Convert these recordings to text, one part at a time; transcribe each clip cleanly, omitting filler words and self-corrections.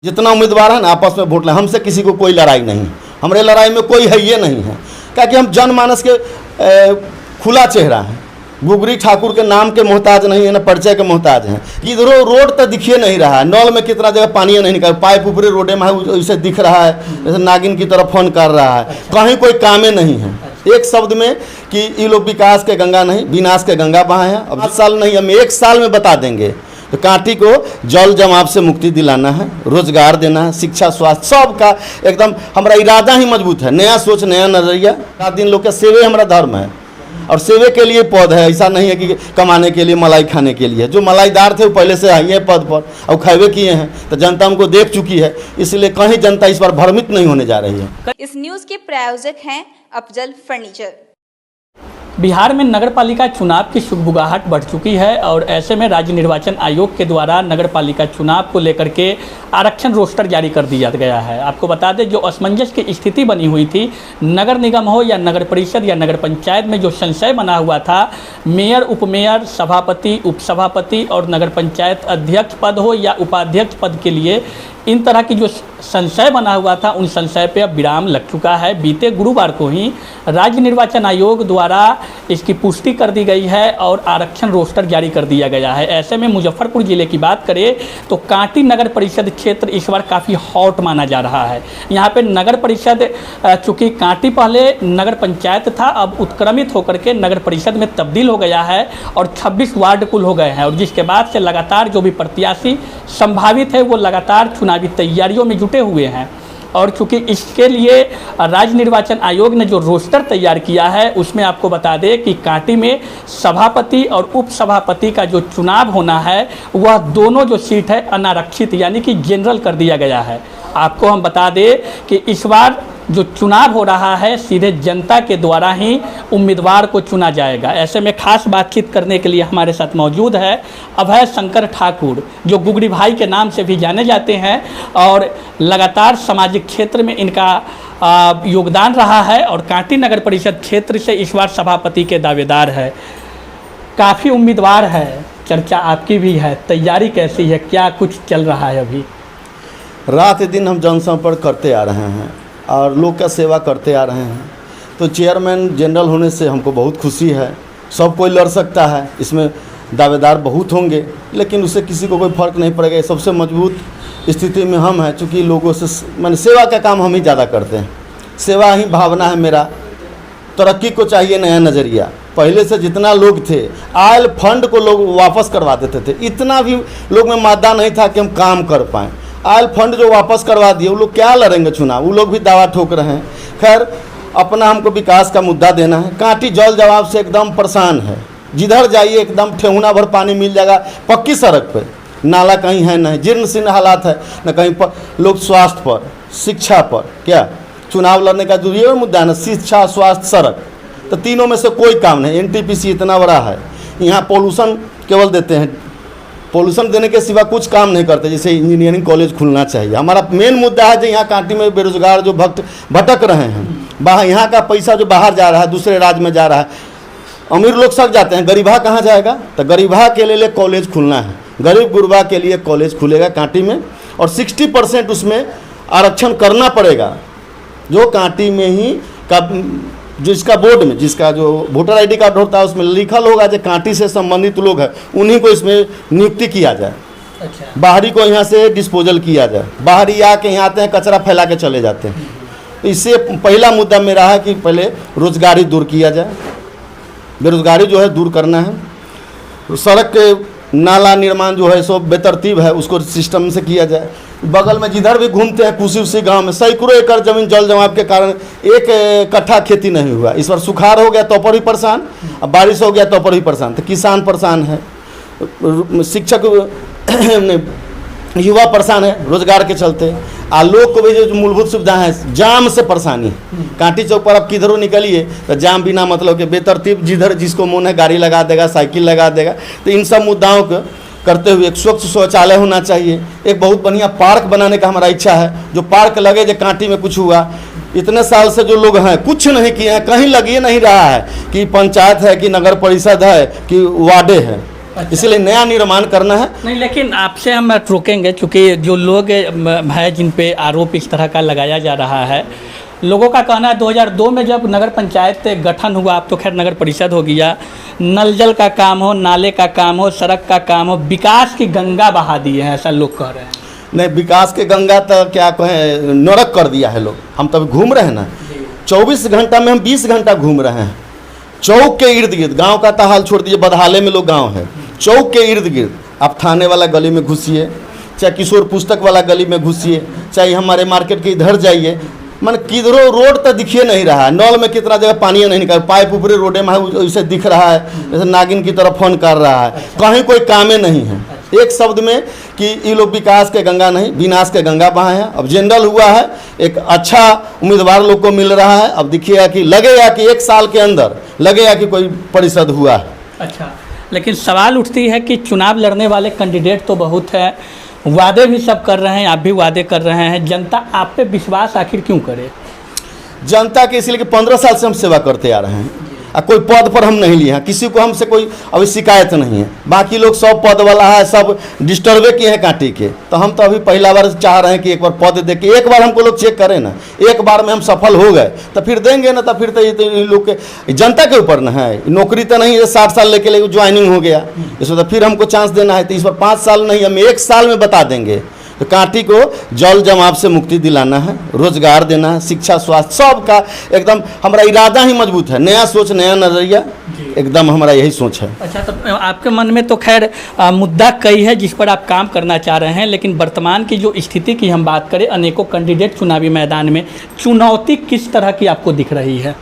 जितना उम्मीदवार है ना आपस में वोट लें, हमसे किसी को कोई लड़ाई नहीं, हमारे लड़ाई में कोई है ये नहीं है, क्योंकि हम जनमानस के खुला चेहरा हैं। गुगरी ठाकुर के नाम के मोहताज नहीं है, ना परिचय के मोहताज हैं। इधरों रोड तो दिखिए नहीं रहा है, नल में कितना जगह पानी नहीं निकल, पाइप ऊपरी रोडे में उसे दिख रहा है, जैसे नागिन की तरफ फोन कर रहा है, कहीं कोई कामे नहीं है। एक शब्द में कि ये लोग विकास के गंगा नहीं विनाश के गंगा बहाए हैं। अब 5 साल नहीं, हम 1 साल में बता देंगे। तो कांटी को जल जमाव से मुक्ति दिलाना है, रोजगार देना है, शिक्षा स्वास्थ्य सब का एकदम हमारा इरादा ही मजबूत है। नया सोच, नया नजरिया। 7 दिन लोग का सेवे हमारा धर्म है और सेवे के लिए पद है। ऐसा नहीं है कि कमाने के लिए, मलाई खाने के लिए। जो मलाईदार थे वो पहले से आई है पद पर और खैबे किए हैं, तो जनता उनको देख चुकी है, इसलिए कहीं जनता इस बार भ्रमित नहीं होने जा रही है। इस न्यूज़ के प्रायोजक हैं अफजल फर्नीचर। बिहार में नगरपालिका चुनाव की सुगबुगाहट बढ़ चुकी है और ऐसे में राज्य निर्वाचन आयोग के द्वारा नगरपालिका चुनाव को लेकर के आरक्षण रोस्टर जारी कर दिया गया है। आपको बता दें, जो असमंजस की स्थिति बनी हुई थी, नगर निगम हो या नगर परिषद या नगर पंचायत में जो संशय बना हुआ था, मेयर, उपमेयर, सभापति, उपसभापति और नगर पंचायत अध्यक्ष पद हो या उपाध्यक्ष पद के लिए इन तरह की जो संशय बना हुआ था, उन संशय पे अब विराम लग चुका है। बीते गुरुवार को ही राज्य निर्वाचन आयोग द्वारा इसकी पुष्टि कर दी गई है और आरक्षण रोस्टर जारी कर दिया गया है। ऐसे में मुजफ्फरपुर जिले की बात करें तो कांटी नगर परिषद क्षेत्र इस बार काफ़ी हॉट माना जा रहा है। यहाँ पे नगर परिषद, चूँकि कांटी पहले नगर पंचायत था, अब उत्क्रमित होकर के नगर परिषद में तब्दील हो गया है और 26 वार्ड कुल हो गए हैं। और जिसके बाद से लगातार जो भी प्रत्याशी संभावित है वो लगातार चुनावी तैयारियों में जुटे हुए हैं। और चूँकि इसके लिए राज्य निर्वाचन आयोग ने जो रोस्टर तैयार किया है, उसमें आपको बता दें कि कांटी में सभापति और उपसभापति का जो चुनाव होना है, वह दोनों जो सीट है अनारक्षित यानी कि जनरल कर दिया गया है। आपको हम बता दें कि इस बार जो चुनाव हो रहा है, सीधे जनता के द्वारा ही उम्मीदवार को चुना जाएगा। ऐसे में खास बातचीत करने के लिए हमारे साथ मौजूद है अभय शंकर ठाकुर, जो गुगरी भाई के नाम से भी जाने जाते हैं और लगातार सामाजिक क्षेत्र में इनका योगदान रहा है और कांटी नगर परिषद क्षेत्र से इस बार सभापति के दावेदार है। काफ़ी उम्मीदवार है, चर्चा आपकी भी है, तैयारी कैसी है, क्या कुछ चल रहा है अभी? रात दिन हम जनसंपर्क करते आ रहे हैं और लोग का सेवा करते आ रहे हैं। तो चेयरमैन जनरल होने से हमको बहुत खुशी है। सब कोई लड़ सकता है, इसमें दावेदार बहुत होंगे, लेकिन उससे किसी को कोई फ़र्क नहीं पड़ेगा। सबसे मजबूत स्थिति में हम हैं, चूँकि लोगों से मैंने सेवा का काम हम ही ज़्यादा करते हैं। सेवा ही भावना है मेरा। तरक्की को चाहिए नया नज़रिया। पहले से जितना लोग थे, आयल फंड को लोग वापस करवा देते थे, इतना भी लोग में मादा नहीं था कि हम काम कर पाएँ। आयल फंड जो वापस करवा दिए, वो लोग क्या लड़ेंगे चुनाव? वो लोग भी दावा ठोक रहे हैं। खैर, अपना हमको विकास का मुद्दा देना है। कांटी जल जवाब से एकदम परेशान है। जिधर जाइए एकदम ठेहुना भर पानी मिल जाएगा। पक्की सड़क पे नाला कहीं है नहीं, जीर्ण शीर्ण हालात है न कहीं पर। लोग स्वास्थ्य पर, शिक्षा पर, क्या चुनाव लड़ने का जो ये मुद्दा है ना, शिक्षा, स्वास्थ्य, सड़क, तो तीनों में से कोई काम नहीं। NTPC इतना बड़ा है, यहाँ पोल्यूशन केवल देते हैं, पोल्यूशन देने के सिवा कुछ काम नहीं करते। जैसे इंजीनियरिंग कॉलेज खुलना चाहिए। हमारा मेन मुद्दा है जो यहाँ कांटी में बेरोजगार जो भटक रहे हैं, बाहर यहाँ का पैसा जो बाहर जा रहा है, दूसरे राज्य में जा रहा है। अमीर लोग सक जाते हैं, गरीबा कहाँ जाएगा? तो गरीबा के लिए कॉलेज खुलना है, गरीब गुरबा के लिए कॉलेज खुलेगा कांटी में और 60% उसमें आरक्षण करना पड़ेगा। जो कांटी में ही का जिसका बोर्ड में, जिसका जो वोटर ID कार्ड होता है, उसमें लिखल होगा जो कांटी से संबंधित लोग हैं, उन्हीं को इसमें नियुक्ति किया जाए। अच्छा। बाहरी को यहाँ से डिस्पोजल किया जाए। बाहरी आके यहाँ आते हैं, कचरा फैला के चले जाते हैं। तो इससे पहला मुद्दा मेरा है कि पहले रोजगारी दूर किया जाए। बेरोजगारी जो है दूर करना है। सड़क के नाला निर्माण जो है सो बेतरतीब है, उसको सिस्टम से किया जाए। बगल में जिधर भी घूमते हैं, कुसी उसी गांव में सैकड़ों एकड़ जमीन जल जमाव के कारण 1 कट्ठा खेती नहीं हुआ। इस बार सुखाड़ हो गया तो पर भी परेशान, अब बारिश हो गया तो पर भी परेशान। तो किसान परेशान है, शिक्षक युवा परेशान है रोजगार के चलते। लोग को भी जो मूलभूत सुविधा है, जाम से परेशानी। कांटी चौक पर आप किधरों निकलिए तो जाम बिना मतलब के बेतरतीब, जिधर जिसको मन है गाड़ी लगा देगा, साइकिल लगा देगा। तो इन सब मुद्दाओं को करते हुए एक स्वच्छ शौचालय होना चाहिए। एक बहुत बढ़िया पार्क बनाने का हमारा इच्छा है, जो पार्क लगे जो कांटी में कुछ हुआ। इतने साल से जो लोग हैं कुछ नहीं किए हैं, कहीं लग ही नहीं रहा है कि पंचायत है कि नगर परिषद है कि वार्डे है। इसलिए नया निर्माण करना है। नहीं, लेकिन आपसे हम रोकेंगे क्योंकि जो लोग हैं जिन पे आरोप इस तरह का लगाया जा रहा है, लोगों का कहना है 2002 में जब नगर पंचायत गठन हुआ, अब तो खैर नगर परिषद हो गया, नल जल का काम हो, नाले का काम हो, सड़क का काम हो, विकास की गंगा बहा दी है, ऐसा लोग कह रहे हैं। नहीं, विकास के गंगा तो क्या कहें, नरक कर दिया है लोग। हम तब घूम रहे हैं ना, 24 घंटा में हम 20 घंटा घूम रहे हैं। चौक के इर्द गिर्द, गांव का तो हाल छोड़ दीजिए, बदहाले में लोग गांव है, चौक के इर्द गिर्द आप थाने वाला गली में घुसिए, चाहे किशोर पुस्तक वाला गली में घुसिए, चाहे हमारे मार्केट के इधर जाइए, मन किधरों रोड तो दिखिए नहीं रहा है। नल में कितना जगह पानी नहीं निकल, पाइप ऊपरी रोडे में है, उसे दिख रहा है जैसे नागिन की तरफ फोन कर रहा है। कहीं कोई कामे नहीं है। एक शब्द में कि ये लोग विकास के गंगा नहीं, विनाश के गंगा बहाए हैं। अब जनरल हुआ है, एक अच्छा उम्मीदवार लोग को मिल रहा है। अब देखिएगा कि लगेगा कि 1 साल के अंदर लगेगा कि कोई परिषद हुआ है। अच्छा, लेकिन सवाल उठती है कि चुनाव लड़ने वाले कैंडिडेट तो बहुत है, वादे भी सब कर रहे हैं, आप भी वादे कर रहे हैं, जनता आप पे विश्वास आखिर क्यों करे? जनता के इसलिए कि 15 साल से हम सेवा करते आ रहे हैं, कोई पद पर हम नहीं लिए हैं, किसी को हमसे कोई अभी शिकायत नहीं है। बाकी लोग सब पद वाला है, सब डिस्टर्बे किए हैं कांटी के। तो हम तो अभी पहला बार चाह रहे हैं कि एक बार पद दे के एक बार हमको लोग चेक करें ना, एक बार में हम सफल हो गए तो फिर देंगे ना। तो फिर तो ये लोग के जनता के ऊपर ना है, नौकरी तो नहीं है 60 साल लेके ले ज्वाइनिंग हो गया, इसमें तो फिर हमको चांस देना है। तो इस बार 5 साल नहीं, हम 1 साल में बता देंगे। तो कांटी को जल जमाव से मुक्ति दिलाना है, रोजगार देना है, शिक्षा स्वास्थ्य सब का एकदम हमारा इरादा ही मजबूत है। नया सोच, नया नजरिया, एकदम हमारा यही सोच है। अच्छा, तो आपके मन में तो खैर मुद्दा कई है जिस पर आप काम करना चाह रहे हैं, लेकिन वर्तमान की जो स्थिति की हम बात करें, अनेकों कैंडिडेट चुनावी मैदान में, चुनौती किस तरह की आपको दिख रही है?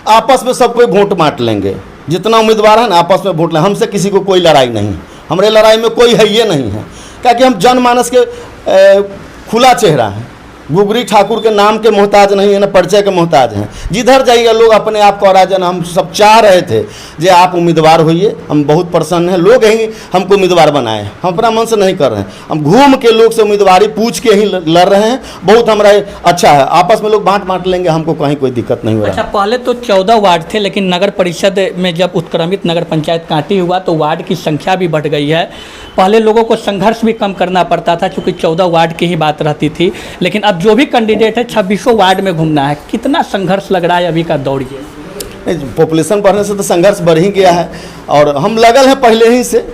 आपस में सब कोई वोट बांट लेंगे, जितना उम्मीदवार है ना आपस में वोट लेंगे। हमसे किसी को कोई लड़ाई नहीं, हमारे लड़ाई में कोई है ये नहीं है, क्योंकि हम जनमानस के खुला चेहरा है। गुगरी ठाकुर के नाम के मोहताज नहीं है, ना परिचय के मोहताज हैं। जिधर जाइए लोग अपने आप को राजन, हम सब चाह रहे थे जे आप उम्मीदवार होइए, हम बहुत प्रसन्न हैं। लोग ही हमको उम्मीदवार बनाए, हम अपना मन से नहीं कर रहे हैं, हम घूम के लोग से उम्मीदवारी पूछ के ही लड़ रहे हैं। बहुत हमारा अच्छा है, आपस में लोग बांट लेंगे, हमको कहीं कोई दिक्कत नहीं हो रहा। अच्छा, पहले तो 14 वार्ड थे, लेकिन नगर परिषद में जब उत्क्रमित नगर पंचायत कांटी हुआ तो वार्ड की संख्या भी बढ़ गई है। पहले लोगों को संघर्ष भी कम करना पड़ता था क्योंकि 14 वार्ड की ही बात रहती थी, लेकिन अब जो भी कैंडिडेट है 26 वार्ड में घूमना है। कितना संघर्ष लग रहा है अभी का दौर ये? पॉपुलेशन बढ़ने से तो संघर्ष बढ़ ही गया है, और हम लगल हैं पहले ही से,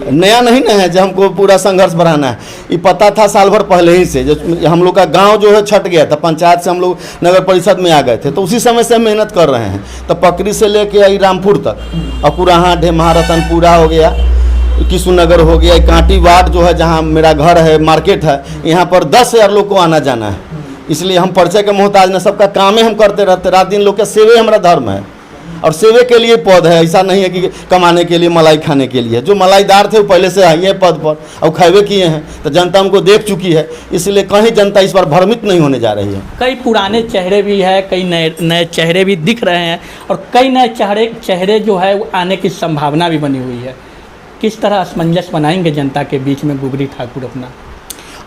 नया नहीं ना है जो हमको पूरा संघर्ष बढ़ाना है। ये पता था साल भर पहले ही से, जो हम लोग का गांव जो है छट गया था, पंचायत से हम लोग नगर परिषद में आ गए थे, तो उसी समय से हम मेहनत कर रहे हैं। तो पकड़ी से लेके आई रामपुर तक, अकुराहा, ढेमहा, रतनपुरा हो गया, किशुनगर हो गया, कांटी वार्ड जो है जहाँ मेरा घर है, मार्केट है, यहाँ पर 10,000 लोग को आना जाना है। इसलिए हम परिचय के मोहताज न, सबका काम ही हम करते रहते, रात दिन लोग का सेवे हमारा धर्म है, और सेवे के लिए पद है। ऐसा नहीं है कि कमाने के लिए, मलाई खाने के लिए। जो मलाईदार थे वो पहले से आए हैं पद पर और खैबे किए हैं, तो जनता उनको देख चुकी है। इसलिए कहीं जनता इस बार भ्रमित नहीं होने जा रही है। कई पुराने चेहरे भी है, कई नए चेहरे भी दिख रहे हैं, और कई नए चेहरे जो है वो आने की संभावना भी बनी हुई है। किस तरह असमंजस बनाएंगे जनता के बीच में गुगरी ठाकुर अपना?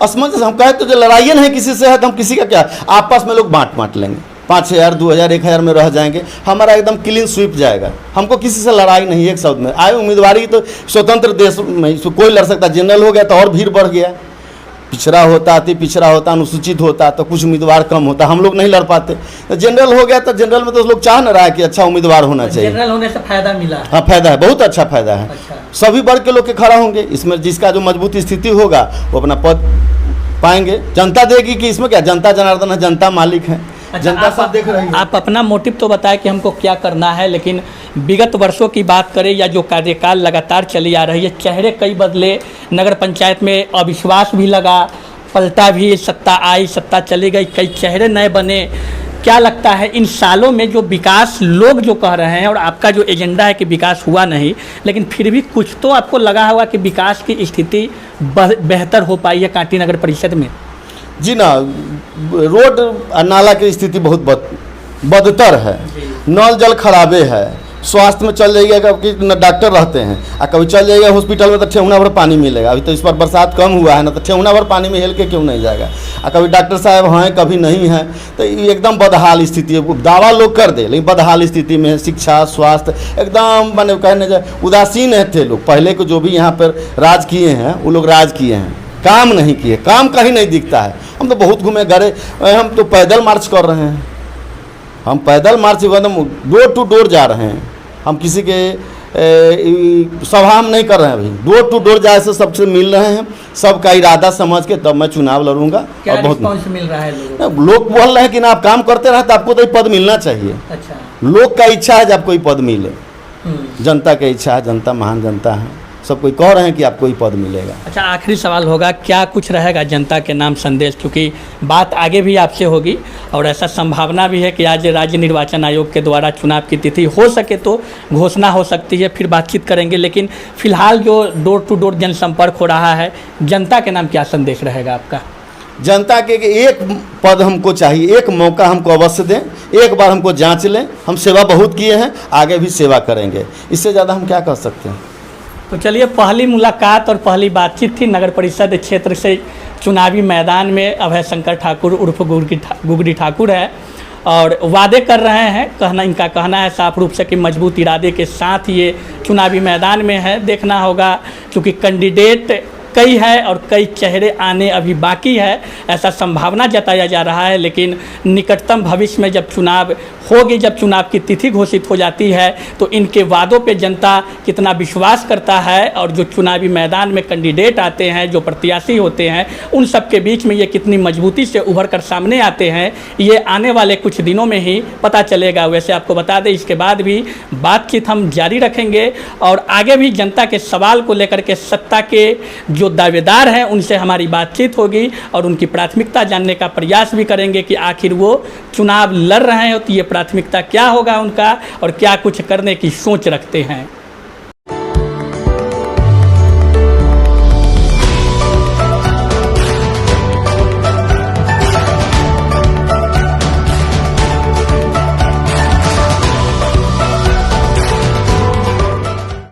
असमंजस हम कहे तो जो लड़ाई नहीं किसी से है, तो हम किसी का क्या, आपस में लोग बांट लेंगे, 5,000, 2,000, 1,000 में रह जाएंगे। हमारा एकदम क्लीन स्वीप जाएगा, हमको किसी से लड़ाई नहीं। एक शब्द में आए उम्मीदवारी तो स्वतंत्र देश में कोई लड़ सकता। जनरल हो गया तो और भीड़ बढ़ गया, पिछड़ा होता, अति पिछड़ा होता, अनुसूचित होता तो कुछ उम्मीदवार कम होता, हम लोग नहीं लड़ पाते। तो जनरल हो गया तो जनरल में तो लोग चाह न रहा है कि अच्छा उम्मीदवार होना चाहिए। जनरल होने से फायदा मिला है? हाँ, फायदा है, बहुत अच्छा फायदा है। अच्छा। सभी वर्ग के लोग के खड़ा होंगे इसमें, जिसका जो मजबूत स्थिति होगा वो अपना पद पाएंगे। जनता देगी कि इसमें क्या, जनता जनार्दन है, जनता मालिक है। अच्छा, जनता सब देख रही है। आप अपना मोटिव तो बताएं कि हमको क्या करना है, लेकिन विगत वर्षों की बात करें या जो कार्यकाल लगातार चली आ रही है, चेहरे कई बदले, नगर पंचायत में अविश्वास भी लगा, पलटा भी, सत्ता आई, सत्ता चली गई, कई चेहरे नए बने। क्या लगता है इन सालों में जो विकास लोग जो कह रहे हैं, और आपका जो एजेंडा है कि विकास हुआ नहीं, लेकिन फिर भी कुछ तो आपको लगा होगा कि विकास की स्थिति बेहतर हो पाई है कांटी नगर परिषद में? जी ना, रोड नाला की स्थिति बहुत बदतर है, नल जल खराबे है, स्वास्थ्य में चल जाइएगा कि न डॉक्टर रहते हैं, और कभी चल जाइएगा हॉस्पिटल में तो ठेहुना भर पानी मिलेगा। अभी तो इस पर बरसात कम हुआ है ना, तो ठेहुना भर पानी में हेल के क्यों नहीं जाएगा। और कभी डॉक्टर साहब हैं कभी नहीं हैं, तो ये एकदम बदहाल स्थिति है। दावा लोग कर दे लेकिन बदहाल स्थिति में है। शिक्षा स्वास्थ्य एकदम मैंने कहने जाए उदासीन है थे लोग। पहले को जो भी यहाँ पर राज किए हैं वो लोग राज किए हैं, काम नहीं किए, काम कहीं नहीं दिखता है। हम तो बहुत घूमे गए, हम तो पैदल मार्च कर रहे हैं, हम पैदल मार्च एकदम डोर टू डोर जा रहे हैं। हम किसी के सभा हम नहीं कर रहे हैं, अभी डोर टू डोर जाए से सबसे मिल रहे हैं, सबका इरादा समझ के तब मैं चुनाव लड़ूंगा। क्या और बहुत रिस्पॉन्स मिल रहा है लोगों लोग बोल रहे हैं कि ना आप काम करते रहे तो आपको तो पद मिलना चाहिए। को? अच्छा। लोग का इच्छा है जब कोई पद मिले, जनता की इच्छा है, जनता महान जनता है, सब कोई कह रहे हैं कि आपको ही पद मिलेगा। अच्छा, आखिरी सवाल होगा, क्या कुछ रहेगा जनता के नाम संदेश, क्योंकि बात आगे भी आपसे होगी और ऐसा संभावना भी है कि आज राज्य निर्वाचन आयोग के द्वारा चुनाव की तिथि हो सके तो घोषणा हो सकती है, फिर बातचीत करेंगे। लेकिन फिलहाल जो डोर टू डोर जनसंपर्क हो रहा है, जनता के नाम क्या संदेश रहेगा आपका? जनता के एक पद हमको चाहिए, एक मौका हमको अवश्य दें, एक बार हमको जांच लें। हम सेवा बहुत किए हैं, आगे भी सेवा करेंगे, इससे ज़्यादा हम क्या कर सकते हैं। तो चलिए, पहली मुलाकात और पहली बातचीत थी नगर परिषद क्षेत्र से चुनावी मैदान में। अभय शंकर ठाकुर उर्फ गुगरी ठाकुर है और वादे कर रहे हैं, इनका कहना है साफ रूप से कि मजबूत इरादे के साथ ये चुनावी मैदान में है। देखना होगा क्योंकि कैंडिडेट कई है और कई चेहरे आने अभी बाकी है, ऐसा संभावना जताया जा रहा है। लेकिन निकटतम भविष्य में जब चुनाव होगी, जब चुनाव की तिथि घोषित हो जाती है, तो इनके वादों पे जनता कितना विश्वास करता है और जो चुनावी मैदान में कैंडिडेट आते हैं, जो प्रत्याशी होते हैं, उन सब के बीच में ये कितनी मजबूती से उभर कर सामने आते हैं, ये आने वाले कुछ दिनों में ही पता चलेगा। वैसे आपको बता दें, इसके बाद भी बातचीत हम जारी रखेंगे और आगे भी जनता के सवाल को लेकर के सत्ता के जो दावेदार हैं उनसे हमारी बातचीत होगी और उनकी प्राथमिकता जानने का प्रयास भी करेंगे कि आखिर वो चुनाव लड़ रहे हैं तो ये प्राथमिकता क्या होगा उनका और क्या कुछ करने की सोच रखते हैं।